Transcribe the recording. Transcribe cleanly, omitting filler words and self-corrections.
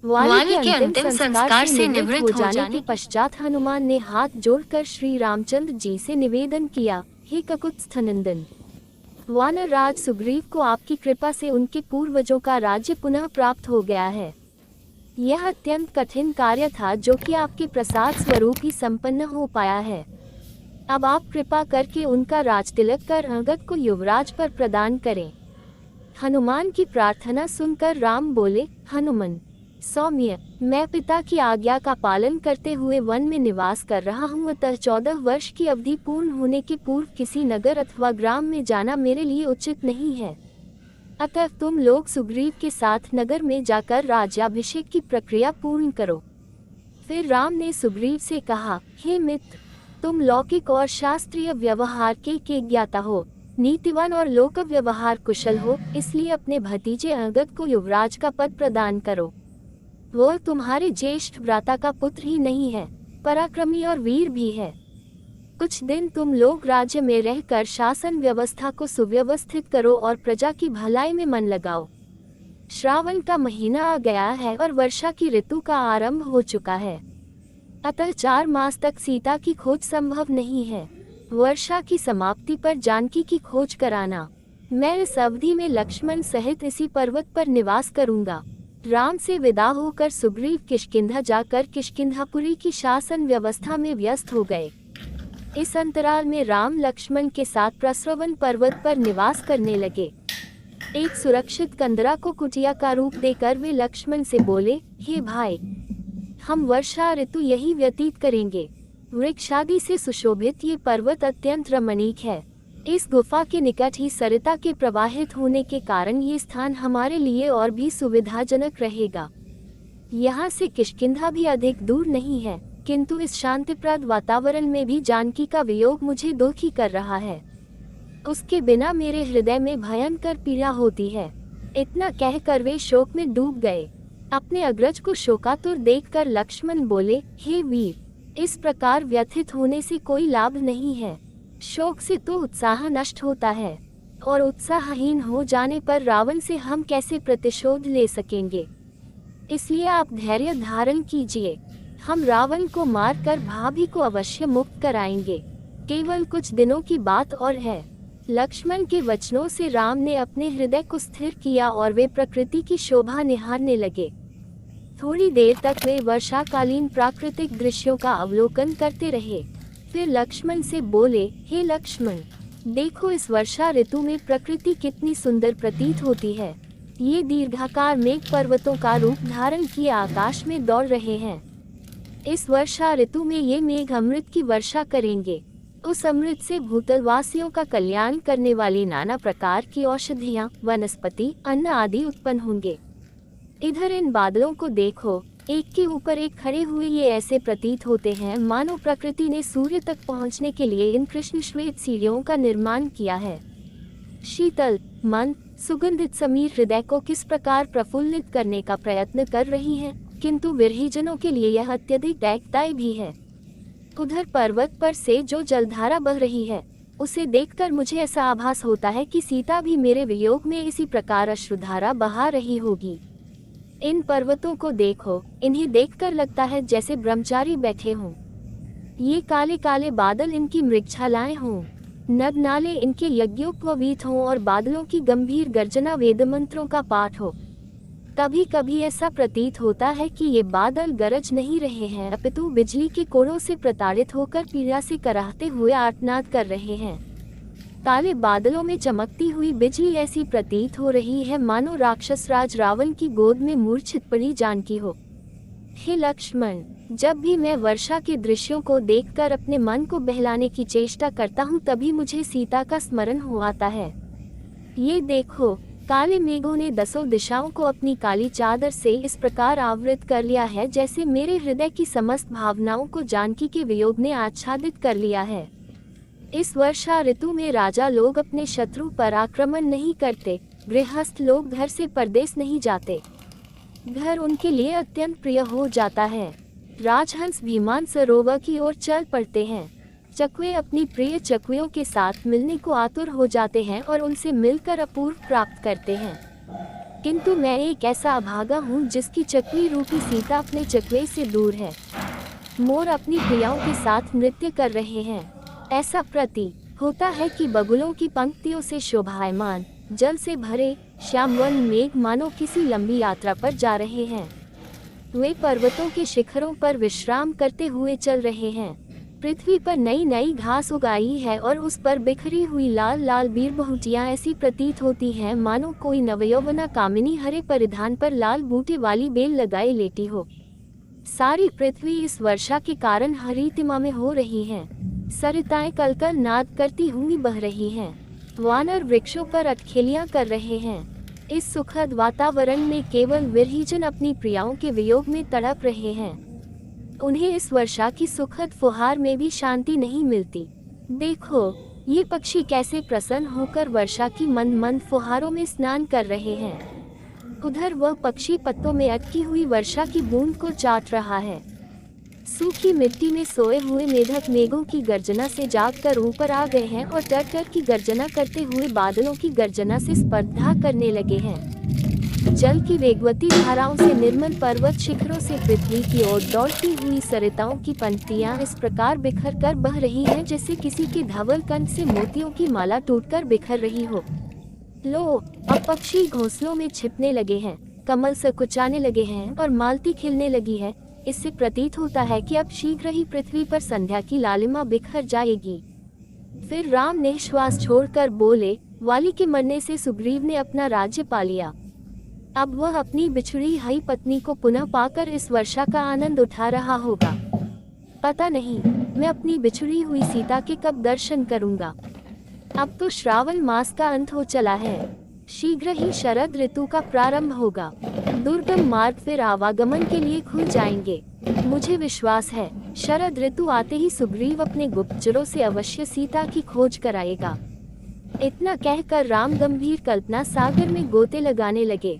वाली के अंतिम संस्कार से निवृत्त हो जाने के पश्चात हनुमान ने हाथ जोड़कर श्री रामचंद्र जी से निवेदन किया, हे ककुत्स्थनंदन, वानर राज सुग्रीव को आपकी कृपा से उनके पूर्वजों का राज्य पुनः प्राप्त हो गया है। यह अत्यंत कठिन कार्य था जो कि आपके प्रसाद स्वरूप ही संपन्न हो पाया है। अब आप कृपा करके उनका राजतिलक कर अंगद को युवराज पर प्रदान करें। हनुमान की प्रार्थना सुनकर राम बोले, हनुमान सौम्य, मैं पिता की आज्ञा का पालन करते हुए वन में निवास कर रहा हूँ, अतः 14 वर्ष की अवधि पूर्ण होने के पूर्व किसी नगर अथवा ग्राम में जाना मेरे लिए उचित नहीं है। अतः तुम लोग सुग्रीव के साथ नगर में जाकर राज्याभिषेक की प्रक्रिया पूर्ण करो। फिर राम ने सुग्रीव से कहा, हे मित्र, तुम लौकिक और शास्त्रीय व्यवहार के ज्ञाता हो, नीतिवान और लोक व्यवहार कुशल हो, इसलिए अपने भतीजे अंगद को युवराज का पद प्रदान करो। वह तुम्हारे ज्येष्ठ भ्राता का पुत्र ही नहीं है, पराक्रमी और वीर भी है। कुछ दिन तुम लोग राज्य में रहकर शासन व्यवस्था को सुव्यवस्थित करो और प्रजा की भलाई में मन लगाओ। श्रावण का महीना आ गया है और वर्षा की ऋतु का आरंभ हो चुका है, अतः 4 मास तक सीता की खोज संभव नहीं है। वर्षा की समाप्ति पर जानकी की खोज कराना। मैं इस अवधि में लक्ष्मण सहित इसी पर्वत पर निवास करूंगा। राम से विदा होकर सुग्रीव किष्किंधा जाकर किष्किंधापुरी की शासन व्यवस्था में व्यस्त हो गए। इस अंतराल में राम लक्ष्मण के साथ प्रस्रवण पर्वत पर निवास करने लगे। एक सुरक्षित कंदरा को कुटिया का रूप देकर वे लक्ष्मण से बोले, हे भाई, हम वर्षा ऋतु यही व्यतीत करेंगे। वृक्षादि से सुशोभित ये पर्वत अत्यंत रमणीक है। इस गुफा के निकट ही सरिता के प्रवाहित होने के कारण ये स्थान हमारे लिए और भी सुविधाजनक रहेगा। यहाँ से किष्किंधा भी अधिक दूर नहीं है, किंतु इस शांतिप्रद वातावरण में भी जानकी का वियोग मुझे दुखी कर रहा है। उसके बिना मेरे हृदय में भयंकर पीड़ा होती है। इतना कहकर वे शोक में डूब गए। अपने अग्रज को शोकातुर देखकर लक्ष्मण बोले, हे वीर, इस प्रकार व्यथित होने से कोई लाभ नहीं है। शोक से तो उत्साह नष्ट होता है, और उत्साहहीन हो जाने पर रावण से हम कैसे प्रतिशोध ले सकेंगे। इसलिए आप धैर्य धारण कीजिए। हम रावण को मारकर भाभी को अवश्य मुक्त कराएंगे। केवल कुछ दिनों की बात और है। लक्ष्मण के वचनों से राम ने अपने हृदय को स्थिर किया और वे प्रकृति की शोभा निहारने लगे। थोड़ी देर तक वे वर्षाकालीन प्राकृतिक दृश्यों का अवलोकन करते रहे। फिर लक्ष्मण से बोले, हे लक्ष्मण, देखो इस वर्षा ऋतु में प्रकृति कितनी सुंदर प्रतीत होती है। ये दीर्घाकार मेघ पर्वतों का रूप धारण किए आकाश में दौड़ रहे हैं। इस वर्षा ऋतु में ये मेघ अमृत की वर्षा करेंगे। उस अमृत से भूतलवासियों का कल्याण करने वाली नाना प्रकार की औषधियाँ, वनस्पति, अन्न आदि उत्पन्न होंगे। इधर इन बादलों को देखो, एक के ऊपर एक खड़े हुए ये ऐसे प्रतीत होते हैं मानो प्रकृति ने सूर्य तक पहुंचने के लिए इन कृष्ण श्वेत सीढ़ियों का निर्माण किया है। शीतल, मंद, सुगंधित समीर हृदय को किस प्रकार प्रफुल्लित करने का प्रयत्न कर रही हैं, किंतु विरहीजनों के लिए यह अत्यधिक दैकदायी भी है। उधर पर्वत पर से जो जलधारा बह रही है, उसे देखकर मुझे ऐसा आभास होता है कि सीता भी मेरे वियोग में इसी प्रकार अश्रुधारा बहा रही होगी। इन पर्वतों को देखो, इन्हें देखकर लगता है जैसे ब्रह्मचारी बैठे हों। ये काले काले बादल इनकी मृगछालाएं हों, नद नाले इनके यज्ञोपवीत हों और बादलों की गंभीर गर्जना वेद मंत्रों का पाठ हो। कभी कभी ऐसा प्रतीत होता है कि ये बादल गरज नहीं रहे हैं, अपितु बिजली के कोड़ों से प्रताड़ित होकर पीड़ा से कराहते हुए आर्तनाद कर रहे हैं। काले बादलों में चमकती हुई बिजली ऐसी प्रतीत हो रही है मानो राक्षस राज रावण की गोद में मूर्छित पड़ी जानकी हो। हे लक्ष्मण, जब भी मैं वर्षा के दृश्यों को देखकर अपने मन को बहलाने की चेष्टा करता हूँ, तभी मुझे सीता का स्मरण हो आता है। ये देखो, काले मेघों ने 10 दिशाओं को अपनी काली चादर से इस प्रकार आवृत कर लिया है जैसे मेरे हृदय की समस्त भावनाओं को जानकी के वियोग ने आच्छादित कर लिया है। इस वर्षा ऋतु में राजा लोग अपने शत्रु पर आक्रमण नहीं करते, गृहस्थ लोग घर से परदेश नहीं जाते। घर उनके लिए अत्यंत प्रिय हो जाता है। राजहंस भीमान सरोवर की ओर चल पड़ते हैं। चकवे अपनी प्रिय चकवियों के साथ मिलने को आतुर हो जाते हैं और उनसे मिलकर अपूर्व प्राप्त करते हैं। किंतु मैं एक ऐसा अभागा हूँ जिसकी चकवी रूपी सीता अपने चकवे से दूर है। मोर अपनी प्रियाओं के साथ नृत्य कर रहे हैं। ऐसा प्रतीत होता है कि बगुलों की पंक्तियों से शोभायमान जल से भरे श्यामवर्ण मेघ मानो किसी लंबी यात्रा पर जा रहे हैं। वे पर्वतों के शिखरों पर विश्राम करते हुए चल रहे हैं। पृथ्वी पर नई नई घास उगाई है और उस पर बिखरी हुई लाल लाल बीर बहुटियां ऐसी प्रतीत होती हैं मानो कोई नवयौवना कामिनी हरे परिधान पर लाल बूटे वाली बेल लगाए लेटी हो। सारी पृथ्वी इस वर्षा के कारण हरितिमा में हो रही है। सरिताएं कलकल नाद करती हुई बह रही हैं। वानर वृक्षों पर अटखेलियां कर रहे हैं। इस सुखद वातावरण में केवल विरहीजन अपनी प्रियाओं के वियोग में तड़प रहे हैं। उन्हें इस वर्षा की सुखद फुहार में भी शांति नहीं मिलती। देखो, ये पक्षी कैसे प्रसन्न होकर वर्षा की मंद मंद फुहारों में स्नान कर रहे हैं। उधर वह पक्षी पत्तों में अटकी हुई वर्षा की बूंद को चाट रहा है। सूखी मिट्टी में सोए हुए मेढक मेघों की गर्जना से जागकर ऊपर आ गए हैं और टर टर की गर्जना करते हुए बादलों की गर्जना से स्पर्धा करने लगे हैं। जल की वेगवती धाराओं से निर्मल पर्वत शिखरों से पृथ्वी की ओर दौड़ती हुई सरिताओं की पंक्तियां इस प्रकार बिखर कर बह रही हैं जैसे किसी के धवल कंठ से मोतियों की माला टूटकर बिखर रही हो। लो, अब पक्षी घोंसलों में छिपने लगे हैं, कमल सकुचाने लगे हैं और मालती खिलने लगी है। इससे प्रतीत होता है कि अब शीघ्र ही पृथ्वी पर संध्या की लालिमा बिखर जाएगी। फिर राम ने श्वास छोड़कर बोले, वाली के मरने से सुग्रीव ने अपना राज्य पा लिया। अब वह अपनी बिछड़ी हुई पत्नी को पुनः पाकर इस वर्षा का आनंद उठा रहा होगा। पता नहीं मैं अपनी बिछड़ी हुई सीता के कब दर्शन करूंगा। अब तो श्रावण मास का अंत हो चला है। शीघ्र ही शरद ऋतु का प्रारंभ होगा। दुर्गम मार्ग फिर आवागमन के लिए खुल जाएंगे। मुझे विश्वास है शरद ऋतु आते ही सुग्रीव अपने गुप्तचरों से अवश्य सीता की खोज कराएगा। इतना कहकर राम गंभीर कल्पना सागर में गोते लगाने लगे।